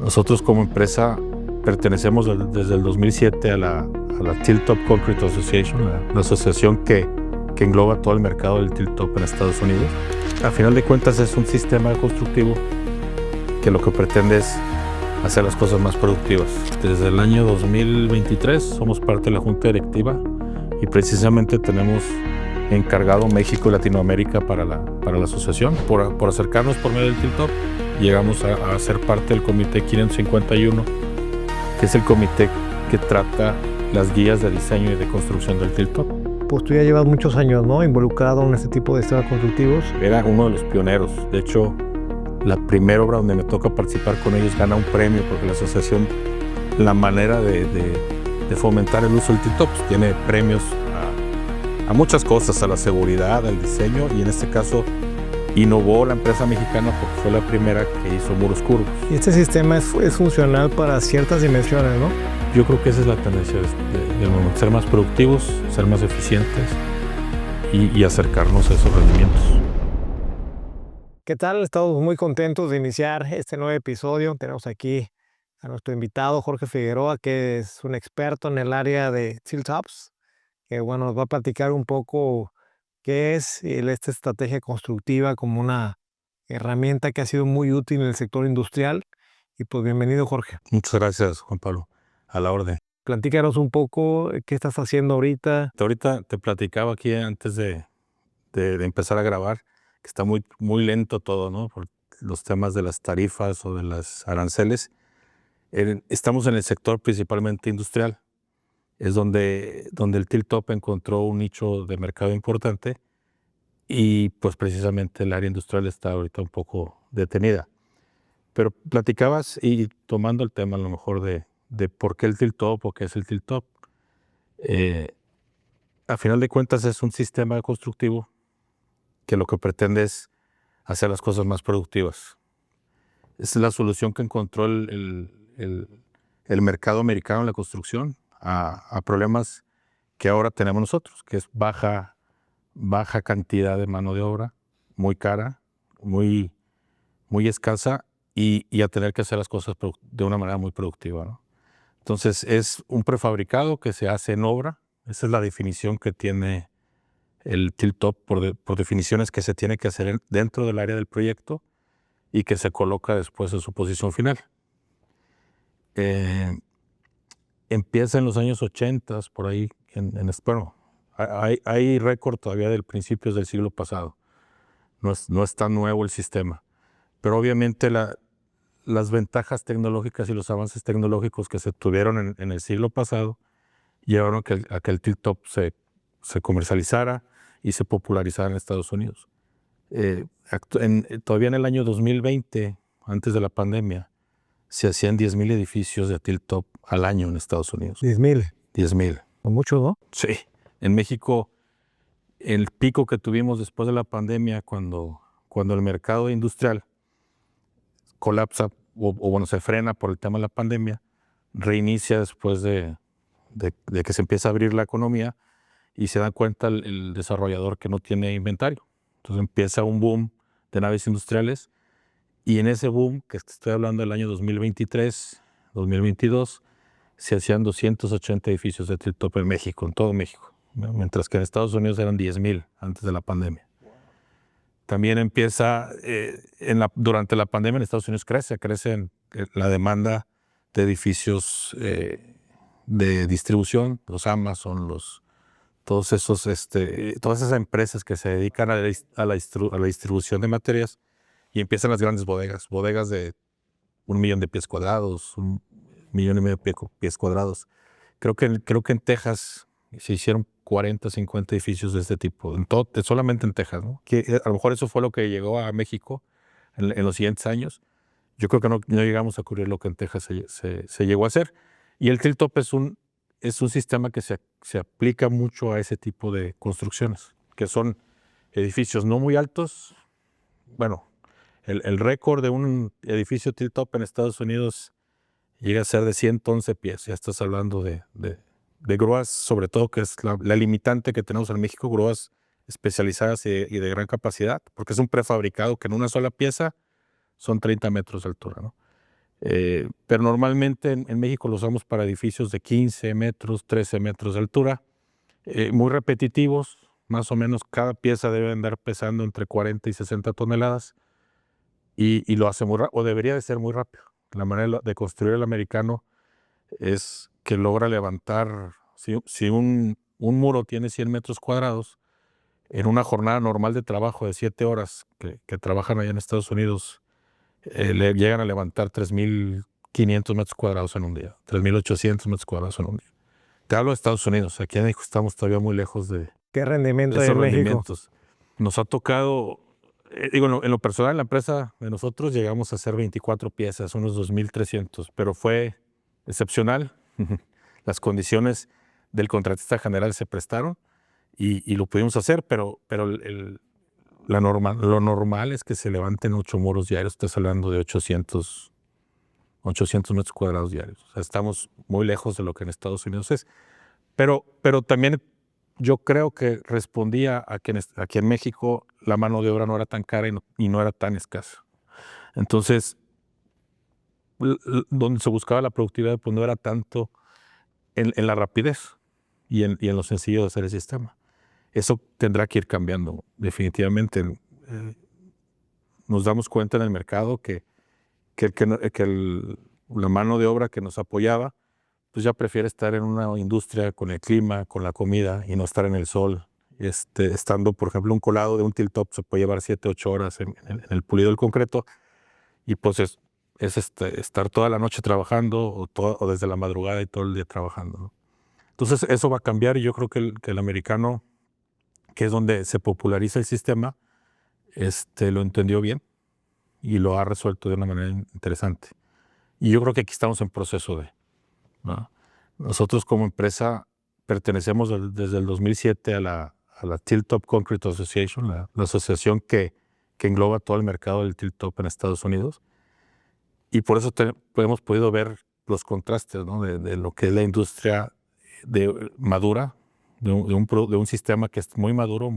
Nosotros como empresa pertenecemos desde el 2007 a la Tilt Top Concrete Association, la asociación que engloba todo el mercado del tilt top en Estados Unidos. A final de cuentas es un sistema constructivo que lo que pretende es hacer las cosas más productivas. Desde el año 2023 somos parte de la Junta Directiva y precisamente tenemos encargado México y Latinoamérica para la asociación. Por acercarnos por medio del tilt top, llegamos a ser parte del Comité 551, que es el comité que trata las guías de diseño y de construcción del tilt top. Pues tú ya llevas muchos años, ¿no?, involucrado en este tipo de sistemas constructivos. Era uno de los pioneros. De hecho, la primera obra donde me toca participar con ellos gana un premio porque la asociación, la manera de fomentar el uso del tilt top, pues, tiene premios a muchas cosas, a la seguridad, al diseño, y en este caso innovó la empresa mexicana porque fue la primera que hizo muros curvos. Y este sistema es funcional para ciertas dimensiones, ¿no? Yo creo que esa es la tendencia del momento, ser más productivos, ser más eficientes y acercarnos a esos rendimientos. ¿Qué tal? Estamos muy contentos de iniciar este nuevo episodio. Tenemos aquí a nuestro invitado Jorge Figueroa, que es un experto en el área de tilt tops, que bueno, nos va a platicar un poco qué es esta estrategia constructiva como una herramienta que ha sido muy útil en el sector industrial. Y pues bienvenido, Jorge. Muchas gracias, Juan Pablo. A la orden. Platícanos un poco qué estás haciendo ahorita. Ahorita te platicaba aquí antes de empezar a grabar que está muy lento todo, ¿no? Por los temas de las tarifas o de las aranceles. Estamos en el sector principalmente industrial. Es donde el tilt top encontró un nicho de mercado importante y pues precisamente el área industrial está ahorita un poco detenida. Pero platicabas y tomando el tema a lo mejor de por qué el tilt top o qué es el tilt top. A final de cuentas es un sistema constructivo que lo que pretende es hacer las cosas más productivas. Es la solución que encontró el mercado americano en la construcción a problemas que ahora tenemos nosotros, que es baja cantidad de mano de obra, muy cara, muy escasa y a tener que hacer las cosas de una manera muy productiva, ¿no? Entonces es un prefabricado que se hace en obra. Esa es la definición que tiene el tilt top, por definiciones que se tiene que hacer dentro del área del proyecto y que se coloca después en su posición final. Empieza en los años 80, por ahí, bueno, hay récord todavía del principios del siglo pasado. No es tan nuevo el sistema, pero obviamente las ventajas tecnológicas y los avances tecnológicos que se tuvieron en el siglo pasado llevaron a que el tilt top se comercializara y se popularizara en Estados Unidos. Todavía en el año 2020, antes de la pandemia, se hacían 10,000 edificios de tilt top al año en Estados Unidos. 10,000. 10,000. Mucho, ¿no? Sí. En México, el pico que tuvimos después de la pandemia, cuando el mercado industrial colapsa o se frena por el tema de la pandemia, reinicia después de que se empieza a abrir la economía y se da cuenta el desarrollador que no tiene inventario. Entonces empieza un boom de naves industriales y en ese boom, que estoy hablando del año 2023, 2022, se hacían 280 edificios de tilt top en México, en todo México, mientras que en Estados Unidos eran 10,000 antes de la pandemia. También empieza, durante la pandemia en Estados Unidos crece la demanda de edificios de distribución, los Amazon, todas esas empresas que se dedican a la distribución de materias, y empiezan las grandes bodegas de 1 millón de pies cuadrados, 1,5 millones de pies cuadrados. Creo que en Texas se hicieron 40, 50 edificios de este tipo, solamente en Texas, ¿no? Que a lo mejor eso fue lo que llegó a México en los siguientes años. Yo creo que no llegamos a cubrir lo que en Texas se llegó a hacer. Y el tilt top es un sistema que se aplica mucho a ese tipo de construcciones, que son edificios no muy altos. Bueno, el récord de un edificio tilt top en Estados Unidos llega a ser de 111 pies. Ya estás hablando de grúas, sobre todo, que es la limitante que tenemos en México, grúas especializadas y de gran capacidad, porque es un prefabricado que en una sola pieza son 30 metros de altura, ¿no? Pero normalmente en México lo usamos para edificios de 15 metros, 13 metros de altura, muy repetitivos, más o menos cada pieza debe andar pesando entre 40 y 60 toneladas y lo hace muy rápido, o debería de ser muy rápido. La manera de construir el americano es que logra levantar, si un muro tiene 100 metros cuadrados, en una jornada normal de trabajo de 7 horas que trabajan allá en Estados Unidos, le llegan a levantar 3.500 metros cuadrados en un día, 3.800 metros cuadrados en un día. Te hablo de Estados Unidos, aquí en México estamos todavía muy lejos de ¿Qué rendimiento hay esos en México? rendimientos. Nos ha tocado, en lo personal, en la empresa de nosotros llegamos a hacer 24 piezas, unos 2.300, pero fue excepcional. Las condiciones del contratista general se prestaron y lo pudimos hacer, pero lo normal es que se levanten 8 muros diarios. Estás hablando de 800 metros cuadrados diarios. O sea, estamos muy lejos de lo que en Estados Unidos es. Pero también yo creo que respondía a que aquí en México la mano de obra no era tan cara y no era tan escasa. Entonces, donde se buscaba la productividad, pues no era tanto en la rapidez y en lo sencillo de hacer el sistema. Eso tendrá que ir cambiando, definitivamente. Nos damos cuenta en el mercado que la mano de obra que nos apoyaba, pues ya prefiere estar en una industria con el clima, con la comida y no estar en el sol. Estando, por ejemplo, un colado de un tilt-top se puede llevar 7, 8 horas en el pulido del concreto y pues es estar toda la noche trabajando o desde la madrugada y todo el día trabajando, ¿no? Entonces eso va a cambiar y yo creo que el americano, que es donde se populariza el sistema, lo entendió bien y lo ha resuelto de una manera interesante. Y yo creo que aquí estamos en proceso ¿no? Nosotros como empresa pertenecemos desde el 2007 a la Tilt Top Concrete Association, la asociación que engloba todo el mercado del tilt top en Estados Unidos. Y por eso hemos podido ver los contrastes, ¿no? de lo que es la industria madura, de un sistema que es muy maduro,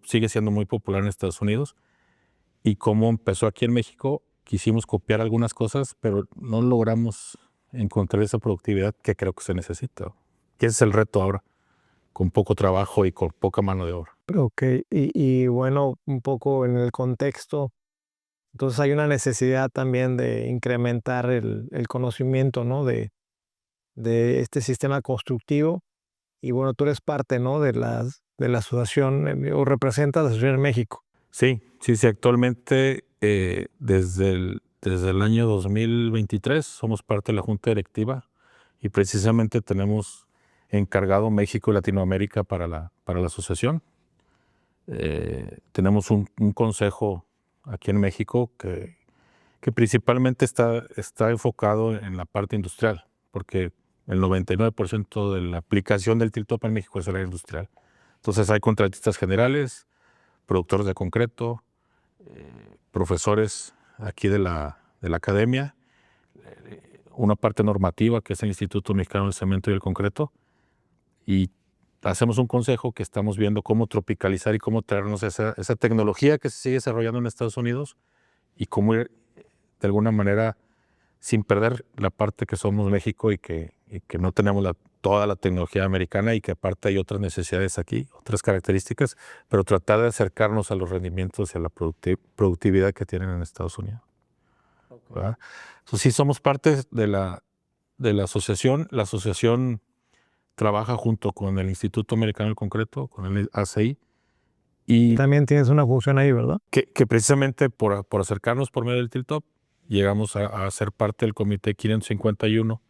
sigue siendo muy popular en Estados Unidos, y cómo empezó aquí en México. Quisimos copiar algunas cosas, pero no logramos encontrar esa productividad que creo que se necesita. Y ese es el reto ahora, con poco trabajo y con poca mano de obra. Ok, y bueno, un poco en el contexto, entonces hay una necesidad también de incrementar el conocimiento, ¿no? de este sistema constructivo. Y bueno, tú eres parte, ¿no? de la asociación, o representas la asociación en México. Sí, actualmente desde el año 2023 somos parte de la Junta Directiva y precisamente tenemos encargado México y Latinoamérica para la asociación. Tenemos un consejo aquí en México que principalmente está enfocado en la parte industrial, porque el 99% de la aplicación del tilt-top en México es el área industrial. Entonces hay contratistas generales, productores de concreto, profesores aquí de la academia, una parte normativa que es el Instituto Mexicano del Cemento y el Concreto, y hacemos un consejo que estamos viendo cómo tropicalizar y cómo traernos esa tecnología que se sigue desarrollando en Estados Unidos y cómo ir de alguna manera sin perder la parte que somos México y que no tenemos toda la tecnología americana y que aparte hay otras necesidades aquí, otras características, pero tratar de acercarnos a los rendimientos y a la productividad que tienen en Estados Unidos. Okay. Entonces, sí somos parte de la asociación. La asociación trabaja junto con el Instituto Americano del Concreto, con el ACI. Y también tienes una función ahí, ¿verdad? Que precisamente por acercarnos por medio del tilt-top, llegamos a ser parte del Comité 551,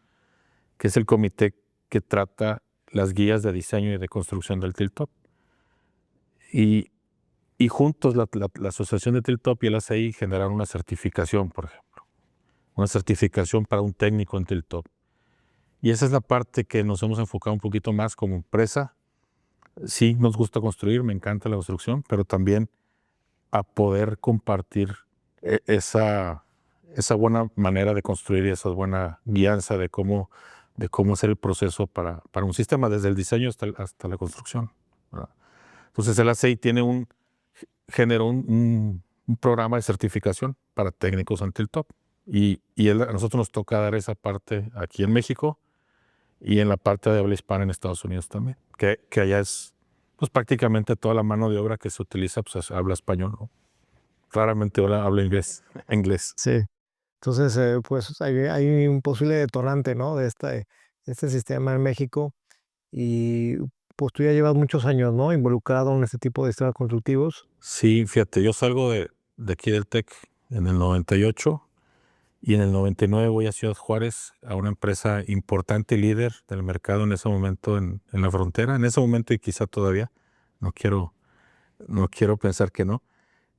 que es el comité que trata las guías de diseño y de construcción del tilt-top. Y juntos la Asociación de Tilt-top y el ACI generaron una certificación, por ejemplo. Una certificación para un técnico en tilt-top. Y esa es la parte que nos hemos enfocado un poquito más como empresa. Sí, nos gusta construir, me encanta la construcción, pero también a poder compartir esa buena manera de construir y esa buena guianza de cómo hacer el proceso para un sistema, desde el diseño hasta la construcción, ¿verdad? Entonces el ACI generó un programa de certificación para técnicos en tilt-top. A nosotros nos toca dar esa parte aquí en México y en la parte de habla hispana en Estados Unidos también, que allá es pues prácticamente toda la mano de obra que se utiliza pues habla español, ¿no? Claramente habla inglés. Sí. Entonces, pues hay un posible detonante, ¿no? De este sistema en México. Y pues tú ya llevas muchos años, ¿no? Involucrado en este tipo de sistemas constructivos. Sí, fíjate, yo salgo de aquí del TEC en el 98 y en el 99 voy a Ciudad Juárez a una empresa importante y líder del mercado en ese momento en la frontera, en ese momento y quizá todavía, no quiero pensar que no,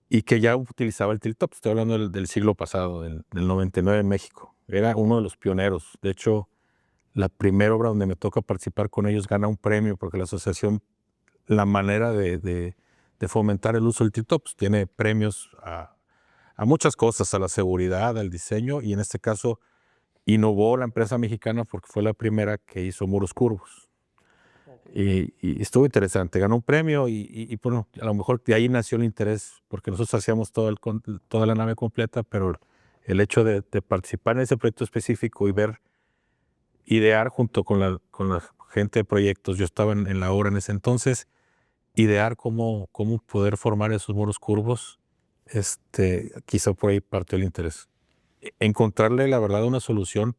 y que ya utilizaba el tilt-top. Estoy hablando del siglo pasado, del 99 en México. Era uno de los pioneros. De hecho, la primera obra donde me toca participar con ellos gana un premio porque la asociación, la manera de fomentar el uso del tilt-top, pues, tiene premios a muchas cosas, a la seguridad, al diseño, y en este caso innovó la empresa mexicana porque fue la primera que hizo muros curvos. Y estuvo interesante, ganó un premio y bueno, a lo mejor de ahí nació el interés, porque nosotros hacíamos toda la nave completa, pero el hecho de participar en ese proyecto específico y idear junto con la gente de proyectos, yo estaba en la obra en ese entonces, idear cómo poder formar esos muros curvos, quizá por ahí partió el interés. Encontrarle, la verdad, una solución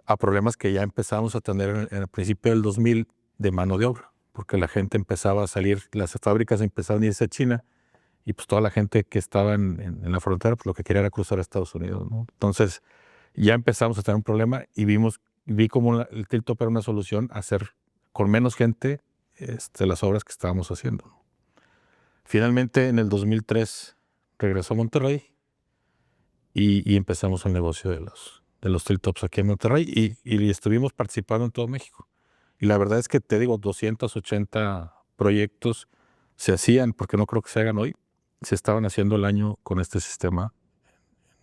a problemas que ya empezábamos a tener en el principio del 2000 de mano de obra, porque la gente empezaba a salir, las fábricas empezaban a irse a China y pues toda la gente que estaba en la frontera, pues lo que quería era cruzar a Estados Unidos, ¿no? Entonces ya empezamos a tener un problema y vi como el tilt-top era una solución a hacer con menos gente las obras que estábamos haciendo. Finalmente en el 2003 regresó a Monterrey y empezamos el negocio de los tilt-tops aquí en Monterrey y estuvimos participando en todo México. Y la verdad es que te digo, 280 proyectos se hacían, porque no creo que se hagan hoy, se estaban haciendo el año con este sistema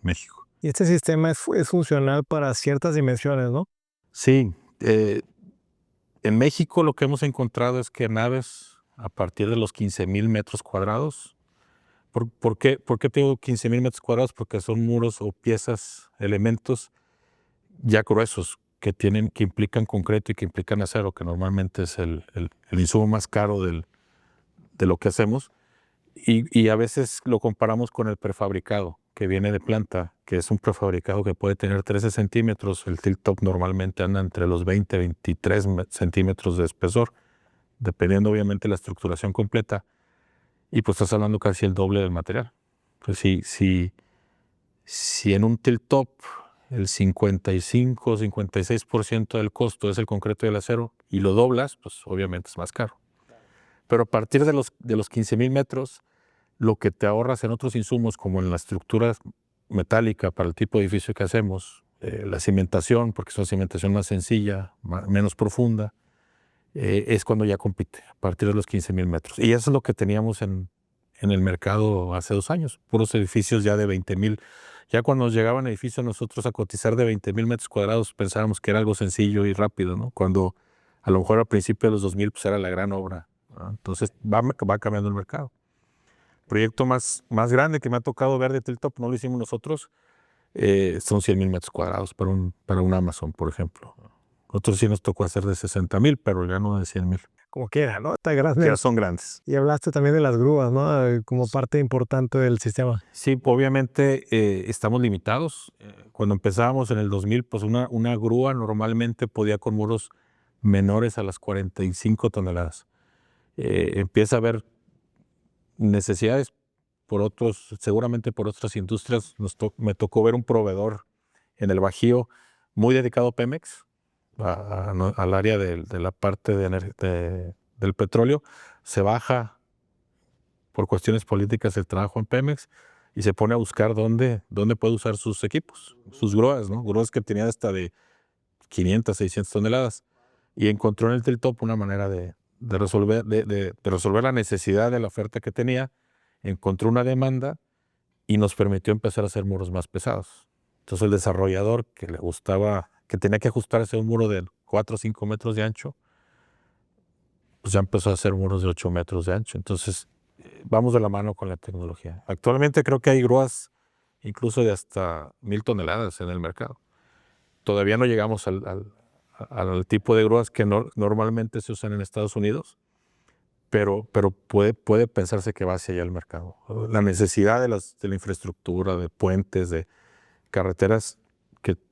en México. Y este sistema es funcional para ciertas dimensiones, ¿no? Sí, en México lo que hemos encontrado es que naves a partir de los 15,000 metros cuadrados. ¿Por qué tengo 15,000 metros cuadrados? Porque son muros o piezas, elementos ya gruesos que implican concreto y que implican acero, que normalmente es el insumo más caro de lo que hacemos. Y a veces lo comparamos con el prefabricado, que viene de planta, que es un prefabricado que puede tener 13 centímetros. El tilt-top normalmente anda entre los 20 y 23 centímetros de espesor, dependiendo obviamente de la estructuración completa. Y pues estás hablando casi el doble del material. Pues si en un tilt-top el 55, 56% del costo es el concreto y el acero y lo doblas, pues obviamente es más caro. Pero a partir de los 15,000 metros, lo que te ahorras en otros insumos, como en la estructura metálica para el tipo de edificio que hacemos, la cimentación, porque es una cimentación más sencilla, menos profunda, es cuando ya compite, a partir de los 15,000 metros. Y eso es lo que teníamos en el mercado hace 2 años, puros edificios ya de 20,000. Ya cuando nos llegaban edificios nosotros a cotizar de 20,000 metros cuadrados, pensábamos que era algo sencillo y rápido, ¿no? Cuando a lo mejor al principio de los 2000 pues era la gran obra, ¿no? Entonces va cambiando el mercado. El proyecto más grande que me ha tocado ver de tilt-top, no lo hicimos nosotros, son 100,000 metros cuadrados para un Amazon, por ejemplo. Nosotros sí nos tocó hacer de 60,000, pero ya no de 100,000. Como quiera, ¿no? Está grande. Ya son grandes. Y hablaste también de las grúas, ¿no? Como parte importante del sistema. Sí, obviamente estamos limitados. Cuando empezábamos en el 2000, pues una grúa normalmente podía con muros menores a las 45 toneladas. Empieza a haber necesidades seguramente por otras industrias. Me tocó ver un proveedor en el Bajío muy dedicado a Pemex, al área de la parte del petróleo. Se baja por cuestiones políticas el trabajo en Pemex y se pone a buscar dónde puede usar sus equipos, sus grúas, ¿no? Grúas que tenían hasta de 500, 600 toneladas. Y encontró en el tilt-top una manera de resolver la necesidad de la oferta que tenía. Encontró una demanda y nos permitió empezar a hacer muros más pesados. Entonces el desarrollador que le gustaba, que tenía que ajustarse a un muro de 4 o 5 metros de ancho, pues ya empezó a hacer muros de 8 metros de ancho. Entonces vamos de la mano con la tecnología. Actualmente creo que hay grúas incluso de hasta 1,000 toneladas en el mercado. Todavía no llegamos al tipo de grúas que normalmente se usan en Estados Unidos, pero puede pensarse que va hacia allá el mercado. La necesidad de la infraestructura, de puentes, de carreteras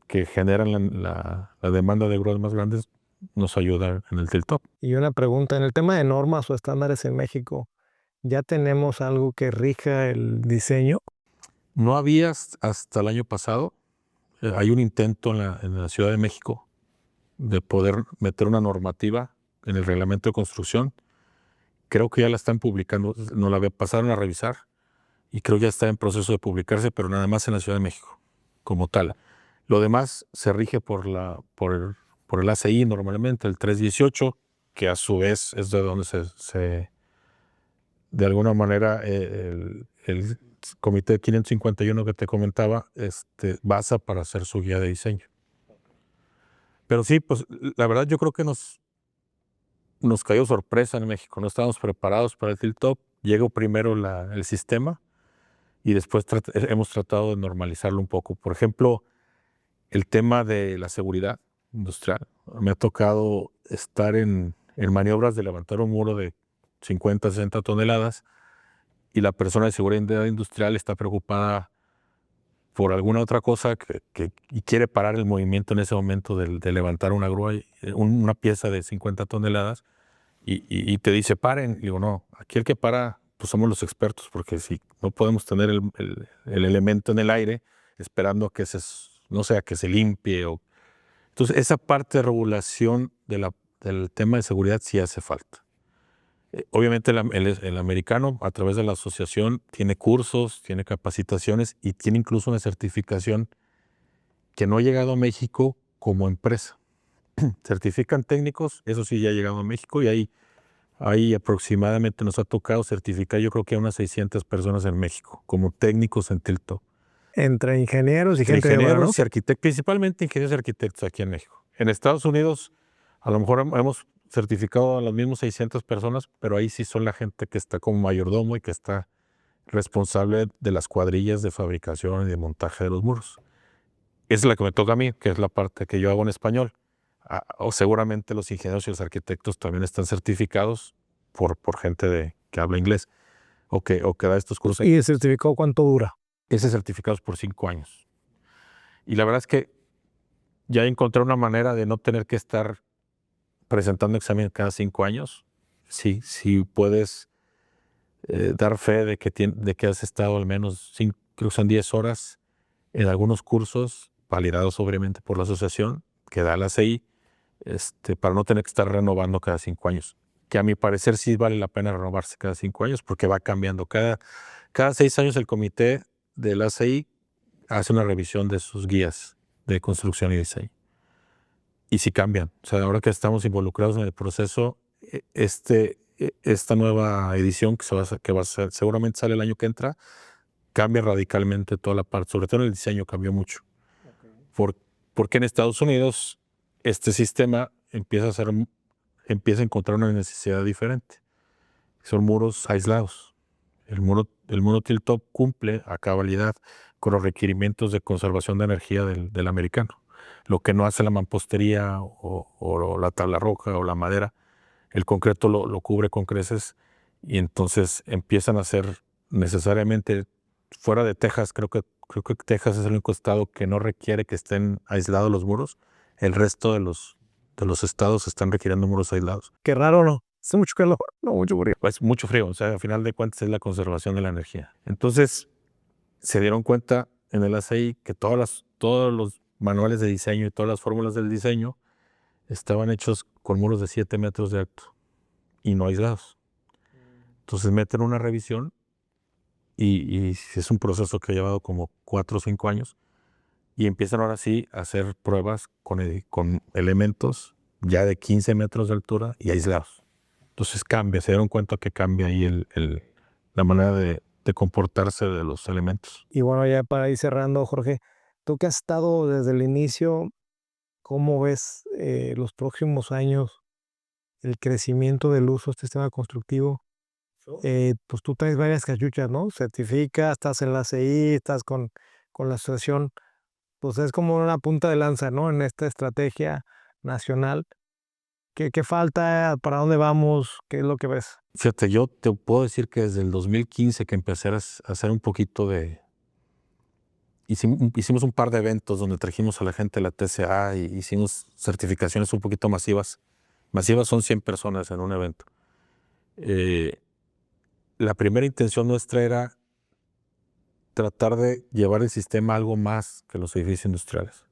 que generan la demanda de grúas más grandes nos ayuda en el tilt-up. Y una pregunta, en el tema de normas o estándares en México, ¿ya tenemos algo que rija el diseño? No había hasta el año pasado. Hay un intento en la Ciudad de México de poder meter una normativa en el reglamento de construcción. Creo que ya la están publicando, nos la pasaron a revisar y creo ya está en proceso de publicarse, pero nada más en la Ciudad de México, como tal. Lo demás se rige por el ACI normalmente, el 318, que a su vez es de donde de alguna manera, el comité 551 que te comentaba, basa para hacer su guía de diseño. Pero sí, pues la verdad yo creo que nos cayó sorpresa en México, no estábamos preparados para el tilt-up. Llegó primero el sistema y después hemos tratado de normalizarlo un poco. Por ejemplo, el tema de la seguridad industrial. Me ha tocado estar en maniobras de levantar un muro de 50, 60 toneladas y la persona de seguridad industrial está preocupada por alguna otra cosa y quiere parar el movimiento en ese momento de levantar una grúa, una pieza de 50 toneladas y te dice paren. Digo, no, aquí el que para pues somos los expertos, porque si no podemos tener el elemento en el aire esperando a que no sea que se limpie. Entonces esa parte de regulación del tema de seguridad sí hace falta. Obviamente el americano, a través de la asociación, tiene cursos, tiene capacitaciones y tiene incluso una certificación que no ha llegado a México como empresa. Certifican técnicos, eso sí ya ha llegado a México y ahí aproximadamente nos ha tocado certificar, yo creo que a unas 600 personas en México como técnicos en tilt-up. Entre ingenieros y gente de obra, ¿no? Ingenieros y arquitectos, principalmente ingenieros y arquitectos aquí en México. En Estados Unidos, a lo mejor hemos certificado a las mismas 600 personas, pero ahí sí son la gente que está como mayordomo y que está responsable de las cuadrillas de fabricación y de montaje de los muros. Esa es la que me toca a mí, que es la parte que yo hago en español. O seguramente los ingenieros y los arquitectos también están certificados por gente que habla inglés o que da estos cursos. ¿Y el certificado cuánto dura? Ese certificado es por 5 años. Y la verdad es que ya encontré una manera de no tener que estar presentando examen cada 5 años. Sí, puedes dar fe de que has estado al menos, creo que son 10 horas en algunos cursos validados obviamente por la asociación que da la CI, para no tener que estar renovando cada 5 años. Que a mi parecer sí vale la pena renovarse cada 5 años porque va cambiando. Cada 6 años el comité de la CI hace una revisión de sus guías de construcción y diseño. Y sí cambian. O sea, ahora que estamos involucrados en el proceso, esta nueva edición que va a ser, seguramente sale el año que entra, cambia radicalmente toda la parte, sobre todo en el diseño cambió mucho. Porque en Estados Unidos este sistema empieza a encontrar una necesidad diferente. Son muros aislados. El muro tilt-up cumple a cabalidad con los requerimientos de conservación de energía del americano. Lo que no hace la mampostería o la tabla roca o la madera, el concreto lo cubre con creces y entonces empiezan a ser necesariamente fuera de Texas. Creo que Texas es el único estado que no requiere que estén aislados los muros. El resto de los estados están requiriendo muros aislados. Qué raro, ¿no? Hace mucho calor, no, mucho frío. Es mucho frío, o sea, al final de cuentas es la conservación de la energía. Entonces, se dieron cuenta en el ACI que todos los manuales de diseño y todas las fórmulas del diseño estaban hechos con muros de 7 metros de alto y no aislados. Entonces meten una revisión y es un proceso que ha llevado como 4 o 5 años y empiezan ahora sí a hacer pruebas con elementos ya de 15 metros de altura y aislados. Entonces se dieron cuenta que cambia ahí la manera de comportarse de los elementos. Y bueno, ya para ir cerrando, Jorge, tú que has estado desde el inicio, ¿cómo ves los próximos años el crecimiento del uso de este sistema constructivo? Pues tú traes varias cachuchas, ¿no? Certificas, estás en la CI, estás con con la situación, pues es como una punta de lanza, ¿no? En esta estrategia nacional. ¿Qué falta? ¿Para dónde vamos? ¿Qué es lo que ves? Fíjate, yo te puedo decir que desde el 2015 que empecé a hacer un poquito de... Hicimos un par de eventos donde trajimos a la gente de la TCA y hicimos certificaciones un poquito masivas. Masivas son 100 personas en un evento. La primera intención nuestra era tratar de llevar el sistema a algo más que los edificios industriales.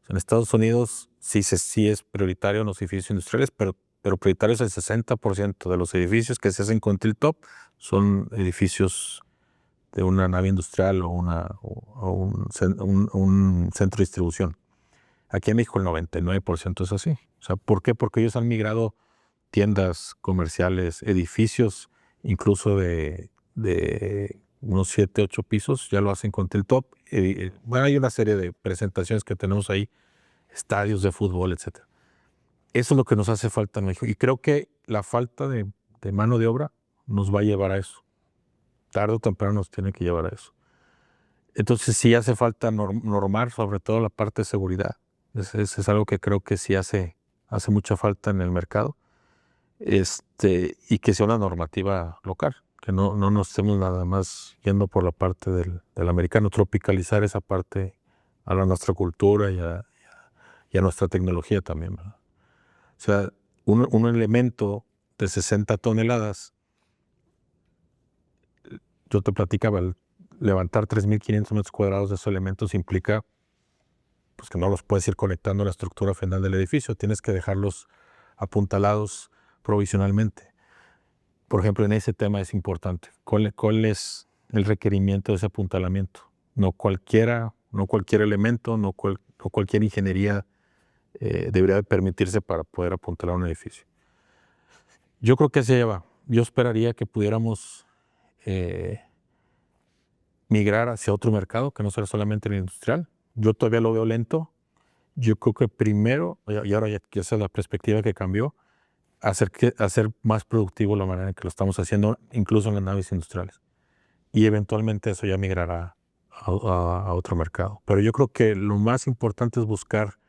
En Estados Unidos sí es prioritario en los edificios industriales, pero prioritario es el 60% de los edificios que se hacen con Tilt-Top son edificios de una nave industrial o un centro de distribución. Aquí en México el 99% es así. O sea, ¿por qué? Porque ellos han migrado tiendas comerciales, edificios, incluso de unos 7, 8 pisos, ya lo hacen con Tilt-Top. Bueno, hay una serie de presentaciones que tenemos ahí, estadios de fútbol, etc. Eso es lo que nos hace falta en México. Y creo que la falta de mano de obra nos va a llevar a eso. Tarde o temprano nos tiene que llevar a eso. Entonces sí hace falta normar sobre todo la parte de seguridad. Es algo que creo que sí hace mucha falta en el mercado. Y que sea una normativa local, que no nos estemos nada más yendo por la parte del americano, tropicalizar esa parte a nuestra cultura y a nuestra tecnología también, ¿verdad? O sea, un elemento de 60 toneladas, yo te platicaba, levantar 3.500 metros cuadrados de esos elementos implica pues, que no los puedes ir conectando a la estructura final del edificio, tienes que dejarlos apuntalados provisionalmente. Por ejemplo, en ese tema es importante. ¿Cuál es el requerimiento de ese apuntalamiento? No cualquier elemento, no cualquier ingeniería debería permitirse para poder apuntalar un edificio. Yo creo que se lleva. Yo esperaría que pudiéramos migrar hacia otro mercado, que no sea solamente el industrial. Yo todavía lo veo lento. Yo creo que primero, y ahora ya esa es la perspectiva que cambió, hacer más productivo la manera en que lo estamos haciendo, incluso en las naves industriales. Y eventualmente eso ya migrará a otro mercado. Pero yo creo que lo más importante es buscar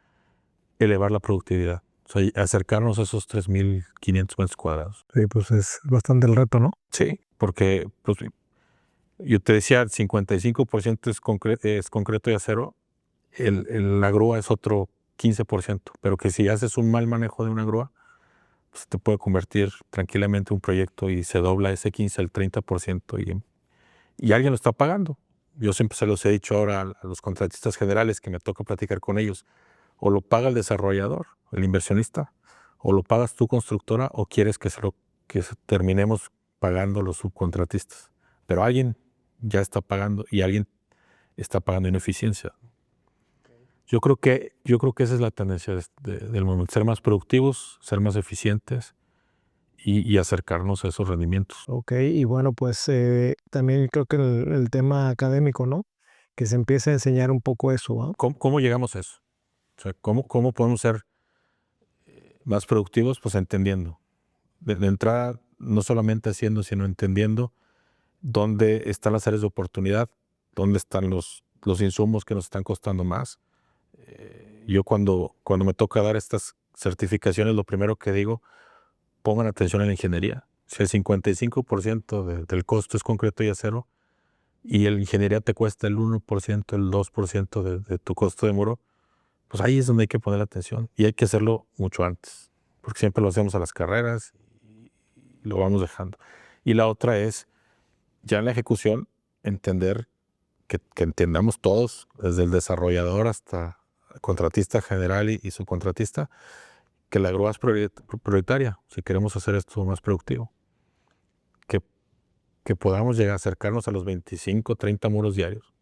elevar la productividad, o sea, acercarnos a esos 3.500 metros cuadrados. Sí, pues es bastante el reto, ¿no? Sí, porque pues, yo te decía, el 55% es concreto y acero, la grúa es otro 15%, pero que si haces un mal manejo de una grúa, pues te puede convertir tranquilamente en un proyecto y se dobla ese 15 al 30% y alguien lo está pagando. Yo siempre se los he dicho ahora a los contratistas generales que me toca platicar con ellos. O lo paga el desarrollador, el inversionista, o lo pagas tú constructora, o quieres que terminemos pagando los subcontratistas. Pero alguien ya está pagando y alguien está pagando ineficiencia. Yo creo que esa es la tendencia del momento, ser más productivos, ser más eficientes y acercarnos a esos rendimientos. Ok, y bueno, pues también creo que el tema académico, ¿no? Que se empiece a enseñar un poco eso, ¿no? ¿Cómo llegamos a eso? O sea, ¿cómo podemos ser más productivos? Pues entendiendo. De entrada, no solamente haciendo, sino entendiendo dónde están las áreas de oportunidad, dónde están los insumos que nos están costando más. Yo cuando me toca dar estas certificaciones, lo primero que digo, pongan atención en la ingeniería. Si el 55% del costo es concreto y acero, y la ingeniería te cuesta el 1%, el 2% de tu costo de muro, pues ahí es donde hay que poner atención. Y hay que hacerlo mucho antes, porque siempre lo hacemos a las carreras y lo vamos dejando. Y la otra es, ya en la ejecución, entender que entendamos todos, desde el desarrollador hasta el contratista general y subcontratista, que la grúa es prioritaria si queremos hacer esto más productivo. Que podamos llegar a acercarnos a los 25, 30 muros diarios.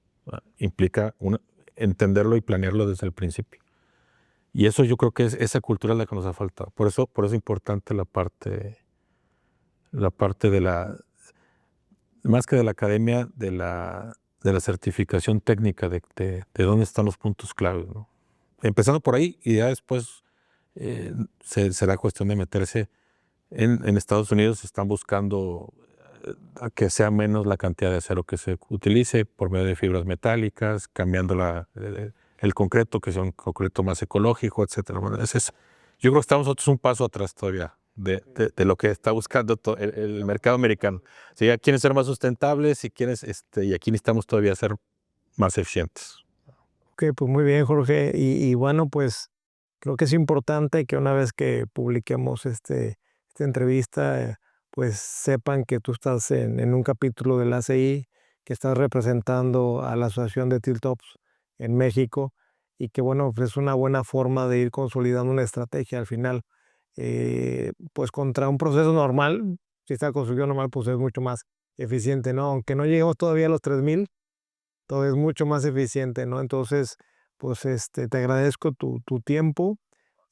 Implica entenderlo y planearlo desde el principio. Y eso yo creo que esa cultura es la que nos ha faltado. Por eso es importante la parte de más que de la academia, de la certificación técnica, de dónde están los puntos claves, ¿no? Empezando por ahí y ya después será cuestión de meterse. En Estados Unidos están buscando a que sea menos la cantidad de acero que se utilice por medio de fibras metálicas, cambiando el concreto, que sea un concreto más ecológico, etcétera. Bueno, yo creo que estamos nosotros un paso atrás todavía de lo que está buscando el mercado americano. Si ya quieren ser más sustentables y aquí necesitamos todavía ser más eficientes. Ok, pues muy bien, Jorge. Y bueno, pues creo que es importante que una vez que publiquemos esta entrevista, pues sepan que tú estás en un capítulo del ACI, que estás representando a la Asociación de Tiltops en México y que bueno, pues es una buena forma de ir consolidando una estrategia al final. Pues contra un proceso normal, si está construcción normal, pues es mucho más eficiente, ¿no? Aunque no lleguemos todavía a los 3000, todo es mucho más eficiente, ¿no? Entonces, pues te agradezco tu tiempo.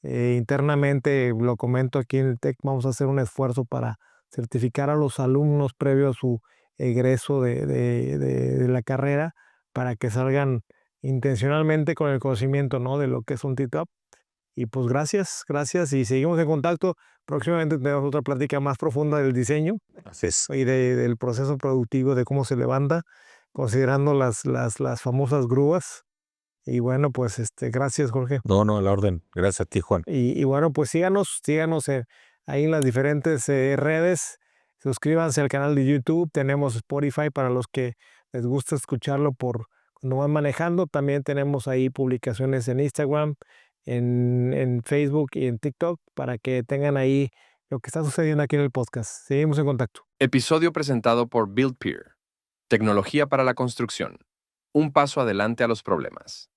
Internamente, lo comento aquí en el TEC, vamos a hacer un esfuerzo para certificar a los alumnos previo a su egreso de la carrera para que salgan intencionalmente con el conocimiento, ¿no? De lo que es un TITAP. Y pues gracias y seguimos en contacto. Próximamente tenemos otra plática más profunda del diseño Así es. y del proceso productivo, de cómo se levanta, considerando las famosas grúas. Y bueno, pues gracias, Jorge. No, a la orden. Gracias a ti, Juan. Y bueno, pues síganos ahí en las diferentes redes. Suscríbanse al canal de YouTube. Tenemos Spotify para los que les gusta escucharlo por cuando van manejando. También tenemos ahí publicaciones en Instagram, en Facebook y en TikTok para que tengan ahí lo que está sucediendo aquí en el podcast. Seguimos en contacto. Episodio presentado por BuildPeer. Tecnología para la construcción. Un paso adelante a los problemas.